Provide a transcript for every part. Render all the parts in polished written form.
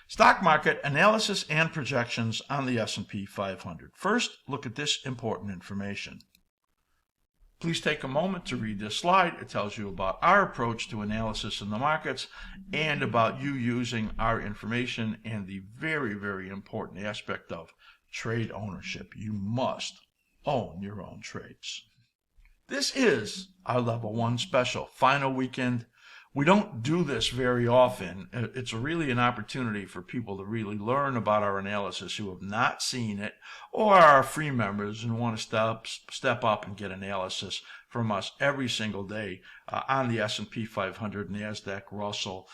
Stock market analysis and projections on the S&P 500. First, look at this important information. Please take a moment to read this slide. It tells you about our approach to analysis in the markets and about you using our information and the very, very important aspect of trade ownership. You must own your own trades. This is our level 1 special, final weekend. We don't do this very often. It's really an opportunity for people to really learn about our analysis who have not seen it or are free members and want to step up and get analysis from us every single day on the S&P 500, NASDAQ, Russell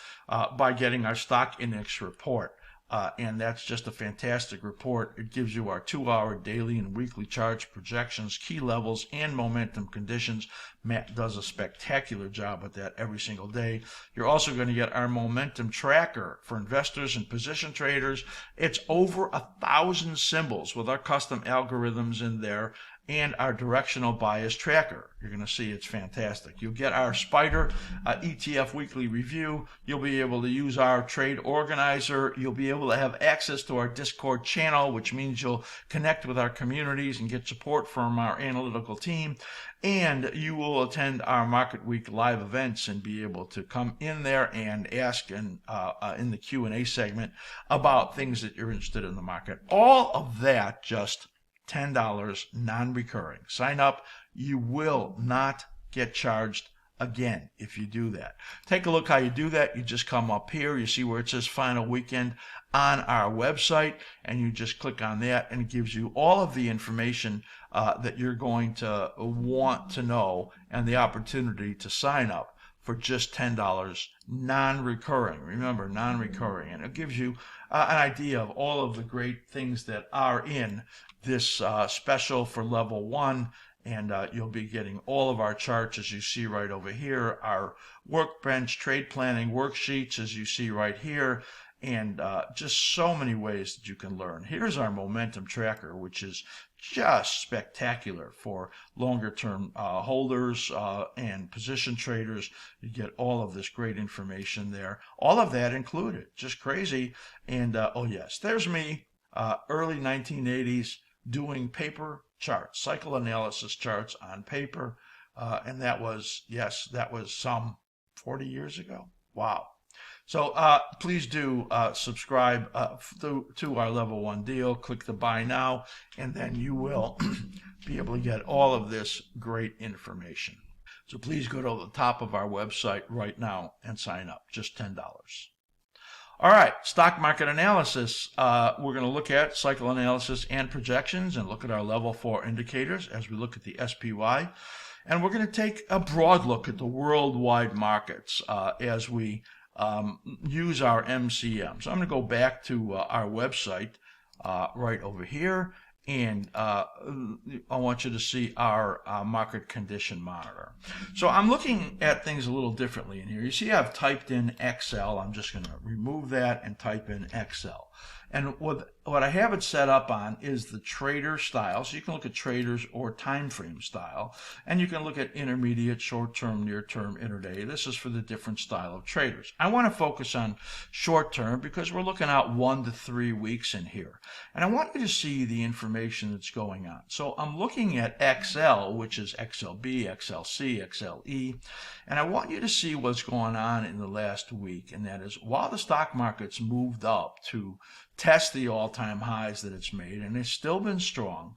by getting our stock index report. And that's just a fantastic report. It gives you our 2-hour daily and weekly charts, projections, key levels, and momentum conditions. Matt does a spectacular job with that every single day. You're also going to get our momentum tracker for investors and position traders. It's over 1,000 symbols with our custom algorithms in there and our directional bias tracker. You're going to see it's fantastic. You'll get our Spider ETF weekly review. You'll be able to use our trade organizer. You'll be able to have access to our Discord channel, which means you'll connect with our communities and get support from our analytical team. And you will attend our Market Week live events and be able to come in there and ask in the Q&A segment about things that you're interested in the market. All of that just $10 non-recurring. Sign up. You will not get charged again if you do that. Take a look how you do that. You just come up here. You see where it says final weekend on our website, and you just click on that, and it gives you all of the information that you're going to want to know and the opportunity to sign up for just $10 non-recurring. Remember, non-recurring. And it gives you an idea of all of the great things that are in this special for level 1. And you'll be getting all of our charts, as you see right over here, our workbench trade planning worksheets, as you see right here, and just so many ways that you can learn. Here's our momentum tracker, which is just spectacular for longer term holders and position traders. You get all of this great information there, all of that included, just crazy. And oh yes, there's me, early 1980s, doing paper charts, cycle analysis charts on paper, and that was, yes, that was some 40 years ago. Wow. So please do subscribe to our level 1 deal. Click the buy now, and then you will be able to get all of this great information. So please go to the top of our website right now and sign up. Just $10. All right, stock market analysis. We're going to look at cycle analysis and projections and look at our level 4 indicators as we look at the SPY. And we're going to take a broad look at the worldwide markets as we use our MCM. So I'm going to go back to our website right over here, and I want you to see our market condition monitor. So I'm looking at things a little differently in here. You see I've typed in XL. I'm just going to remove that and type in XL. And what I have it set up on is the trader style. So you can look at traders or time frame style, and you can look at intermediate, short-term, near-term, intraday. This is for the different style of traders. I want to focus on short-term because we're looking at 1 to 3 weeks in here. And I want you to see the information that's going on. So I'm looking at XL, which is XLB, XLC, XLE, and I want you to see what's going on in the last week. And that is, while the stock market's moved up to test the all-time highs that it's made, and it's still been strong,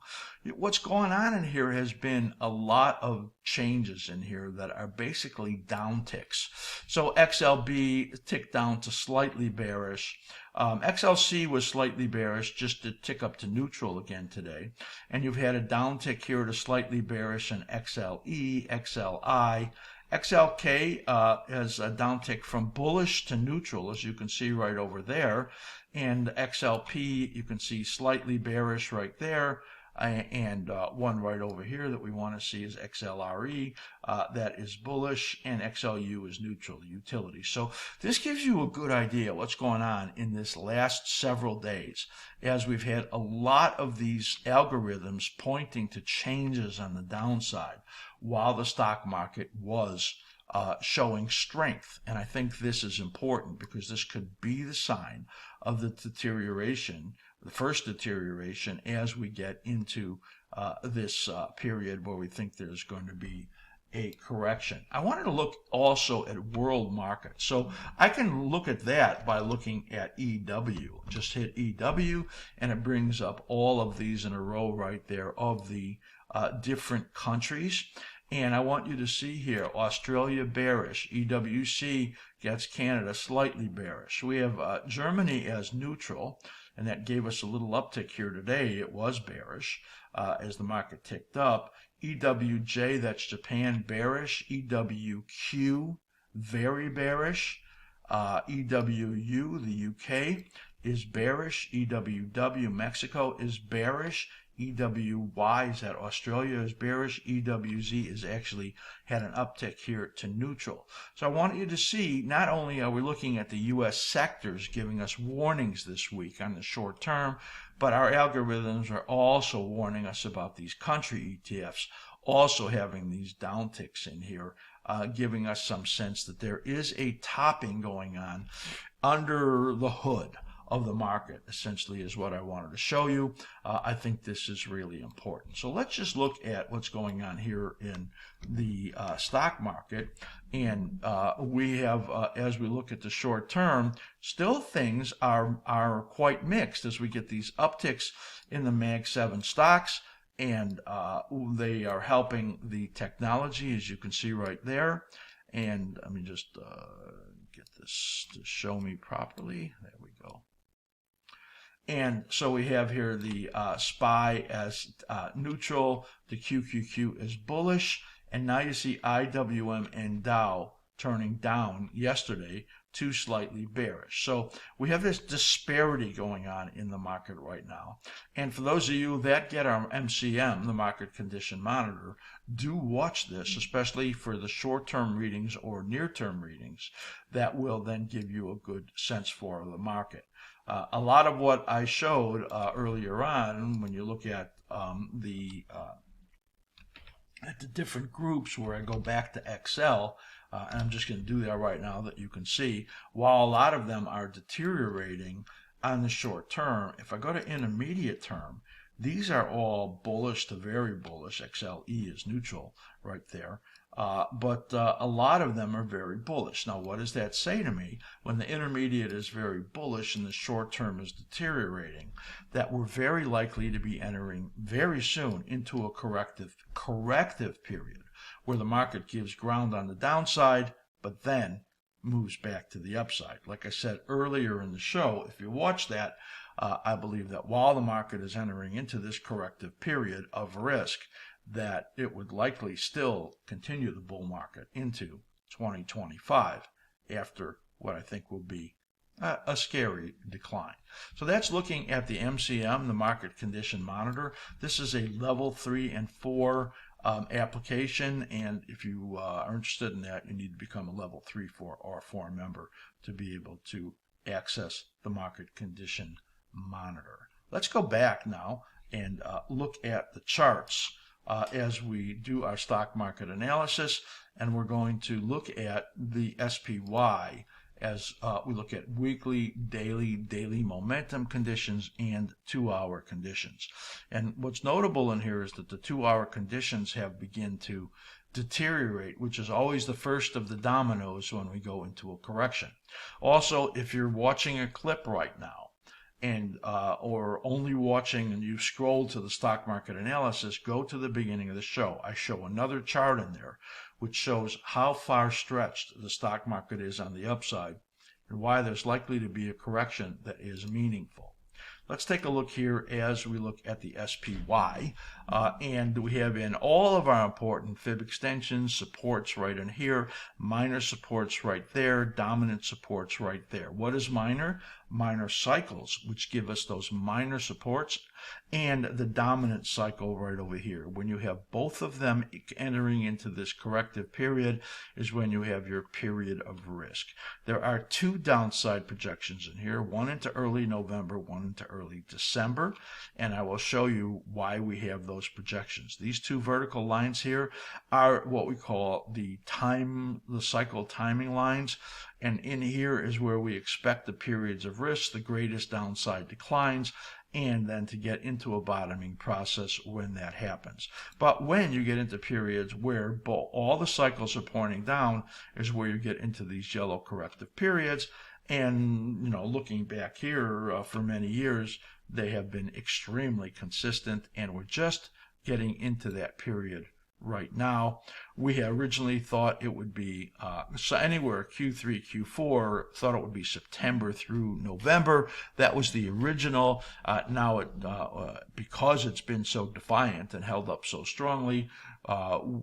what's going on in here has been a lot of changes in here that are basically downticks. So XLB ticked down to slightly bearish. XLC was slightly bearish, just to tick up to neutral again today. And you've had a downtick here to slightly bearish in XLE, XLI. XLK has a downtick from bullish to neutral, as you can see right over there. And XLP, you can see slightly bearish right there. And one right over here that we want to see is XLRE, that is bullish, and XLU is neutral, utility. So this gives you a good idea what's going on in this last several days, as we've had a lot of these algorithms pointing to changes on the downside while the stock market was showing strength. And I think this is important because this could be the sign of the deterioration, the first deterioration, as we get into this period where we think there's going to be a correction. I wanted to look also at world markets. So I can look at that by looking at EW. Just hit EW and it brings up all of these in a row right there of the different countries. And I want you to see here, Australia bearish, EWC gets Canada slightly bearish. We have Germany as neutral, and that gave us a little uptick here today. It was bearish as the market ticked up. EWJ, that's Japan, bearish. EWQ, very bearish. EWU, the UK, is bearish. EWW, Mexico, is bearish. EWY is that Australia is bearish. EWZ is actually had an uptick here to neutral. So I want you to see, not only are we looking at the U.S. sectors giving us warnings this week on the short term, but our algorithms are also warning us about these country ETFs also having these downticks in here, giving us some sense that there is a topping going on under the hood of the market, essentially, is what I wanted to show you. I think this is really important. So let's just look at what's going on here in the stock market. And we have, as we look at the short term, still things are quite mixed as we get these upticks in the Mag 7 stocks. And they are helping the technology, as you can see right there. And let me just get this to show me properly. There we go. And so we have here the SPY as neutral, the QQQ is bullish, and now you see IWM and Dow turning down yesterday to slightly bearish. So we have this disparity going on in the market right now. And for those of you that get our MCM, the Market Condition Monitor, do watch this, especially for the short-term readings or near-term readings. That will then give you a good sense for the market. A lot of what I showed earlier on, when you look at the different groups where I go back to Excel, and I'm just going to do that right now that you can see, while a lot of them are deteriorating on the short term, if I go to intermediate term, these are all bullish to very bullish. XLE is neutral right there. But a lot of them are very bullish. Now, what does that say to me? When the intermediate is very bullish and the short term is deteriorating, that we're very likely to be entering very soon into a corrective period where the market gives ground on the downside, but then moves back to the upside. Like I said earlier in the show, if you watch that, I believe that while the market is entering into this corrective period of risk, that it would likely still continue the bull market into 2025 after what I think will be a scary decline. So that's looking at the MCM, the Market Condition Monitor. This is a level 3 and 4 application, and if you are interested in that, you need to become a level 3, 4, or 4 member to be able to access the Market Condition Monitor. Let's go back now and look at the charts as we do our stock market analysis, and we're going to look at the SPY as we look at weekly, daily momentum conditions and 2-hour conditions. And what's notable in here is that the 2-hour conditions have begun to deteriorate, which is always the first of the dominoes when we go into a correction. Also, if you're watching a clip right now, and or only watching and you scroll to the stock market analysis, go to the beginning of the show. I show another chart in there which shows how far stretched the stock market is on the upside and why there's likely to be a correction that is meaningful. Let's take a look here as we look at the SPY, and we have in all of our important fib extensions supports right in here, minor supports right there, dominant supports right there. What is minor? Minor cycles, which give us those minor supports, and the dominant cycle right over here. When you have both of them entering into this corrective period is when you have your period of risk. There are 2 downside projections in here, one into early November, one into early December, and I will show you why we have those those projections. These two vertical lines here are what we call the cycle timing lines. And in here is where we expect the periods of risk, the greatest downside declines, and then to get into a bottoming process when that happens. But when you get into periods where all the cycles are pointing down is where you get into these yellow corrective periods. And, looking back here for many years, they have been extremely consistent, and we're just getting into that period right now. We had originally thought it would be anywhere Q3, Q4, thought it would be September through November. That was the original. Now, because it's been so defiant and held up so strongly, our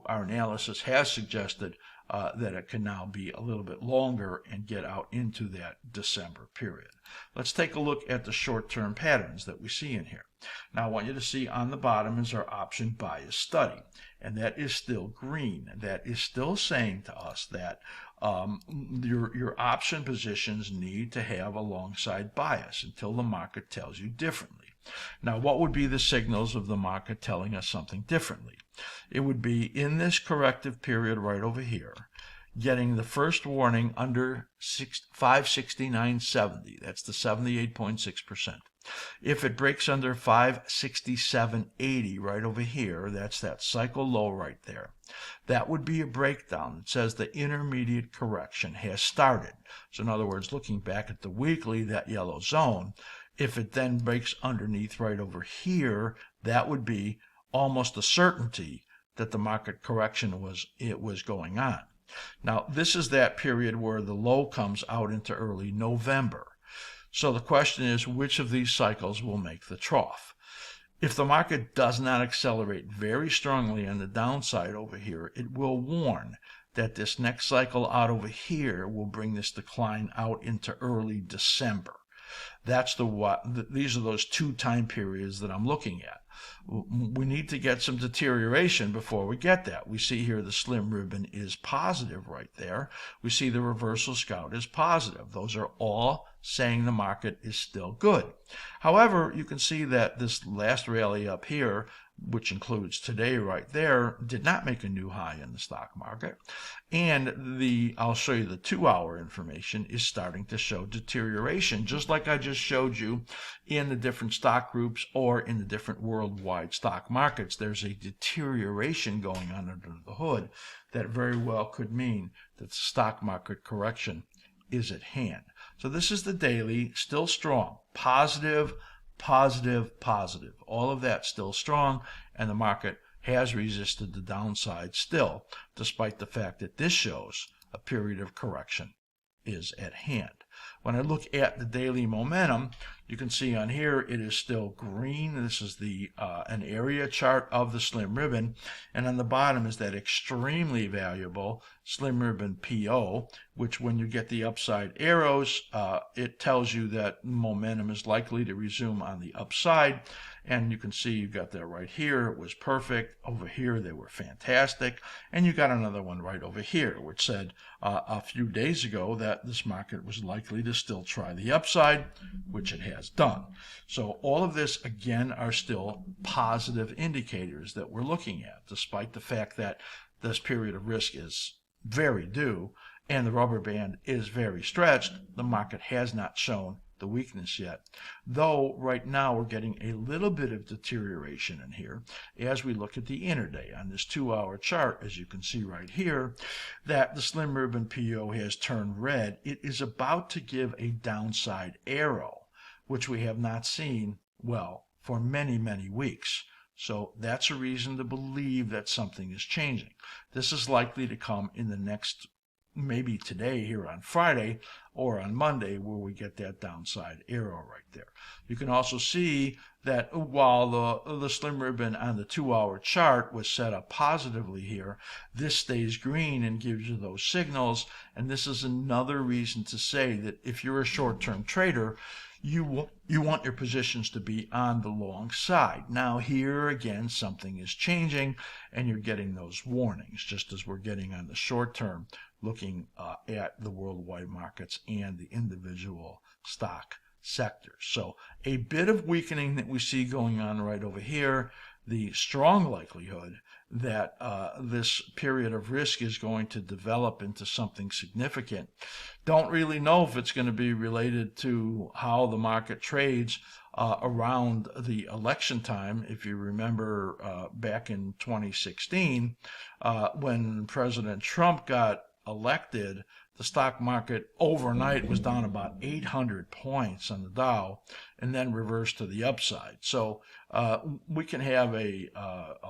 analysis has suggested that it can now be a little bit longer and get out into that December period. Let's take a look at the short-term patterns that we see in here. Now, I want you to see on the bottom is our option bias study, and that is still green. That is still saying to us that your option positions need to have a long side bias until the market tells you differently. Now, what would be the signals of the market telling us something differently? It would be in this corrective period right over here, getting the first warning under 569.70. That's the 78.6%. If it breaks under 567.80 right over here, that's that cycle low right there, that would be a breakdown. It says the intermediate correction has started. So in other words, looking back at the weekly, that yellow zone, if it then breaks underneath right over here, that would be almost a certainty that the market correction was going on. Now, this is that period where the low comes out into early November. So the question is, which of these cycles will make the trough? If the market does not accelerate very strongly on the downside over here, it will warn that this next cycle out over here will bring this decline out into early December. These are those two time periods that I'm looking at. We need to get some deterioration before we get that. We see here the slim ribbon is positive right there. We see the reversal scout is positive. Those are all saying the market is still good. However, you can see that this last rally up here, which includes today right there, did not make a new high in the stock market. And I'll show you the 2-hour information is starting to show deterioration, just like I just showed you in the different stock groups or in the different worldwide stock markets. There's a deterioration going on under the hood that very well could mean that the stock market correction is at hand. So this is the daily, still strong, positive, positive, positive. All of that still strong, and the market has resisted the downside still, despite the fact that this shows a period of correction is at hand. When I look at the daily momentum, you can see on here it is still green. This is an area chart of the slim ribbon, and on the bottom is that extremely valuable slim ribbon PO, which when you get the upside arrows, it tells you that momentum is likely to resume on the upside. And you can see you got that right here. It was perfect. Over here, they were fantastic. And you got another one right over here, which said a few days ago that this market was likely to still try the upside, which it has done. So all of this, again, are still positive indicators that we're looking at, despite the fact that this period of risk is very due and the rubber band is very stretched. The market has not shown the weakness yet, though right now we're getting a little bit of deterioration in here as we look at the intraday on this 2-hour chart. As you can see right here, that the slim ribbon PO has turned red. It is about to give a downside arrow, which we have not seen, for many, many weeks. So that's a reason to believe that something is changing. This is likely to come in the next, maybe today here on Friday or on Monday, where we get that downside arrow right there. You can also see that while the slim ribbon on the 2-hour chart was set up positively here, this stays green and gives you those signals. And this is another reason to say that if you're a short-term trader, you want your positions to be on the long side. Now here again, something is changing and you're getting those warnings, just as we're getting on the short term, looking at the worldwide markets and the individual stock sectors. So a bit of weakening that we see going on right over here. the strong likelihood that this period of risk is going to develop into something significant. Don't really know if it's going to be related to how the market trades around the election time. If you remember back in 2016, when President Trump got elected, the stock market overnight was down about 800 points on the Dow and then reversed to the upside. So we can have a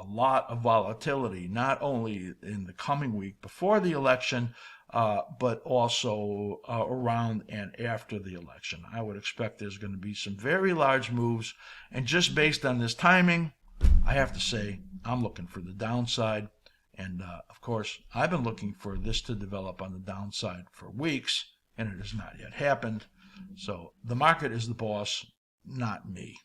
lot of volatility, not only in the coming week before the election, but also around and after the election. I would expect there's going to be some very large moves. And just based on this timing, I have to say I'm looking for the downside. And of course, I've been looking for this to develop on the downside for weeks, and it has not yet happened. So the market is the boss, not me.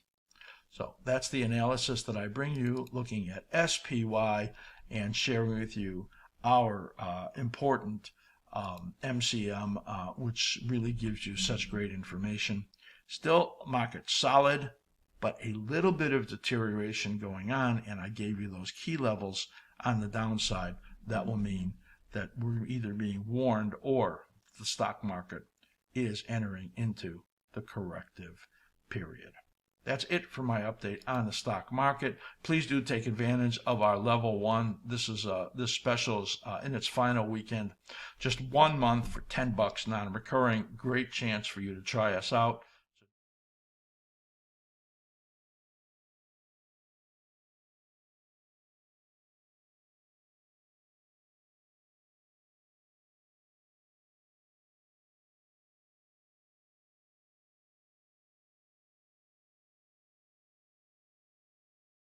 So that's the analysis that I bring you, looking at SPY and sharing with you our important MCM, which really gives you such great information. Still, market solid, but a little bit of deterioration going on, and I gave you those key levels on the downside. That will mean that we're either being warned or the stock market is entering into the corrective period. That's it for my update on the stock market. Please do take advantage of our level 1. This special is in its final weekend. Just 1 month for $10 non-recurring. Great chance for you to try us out.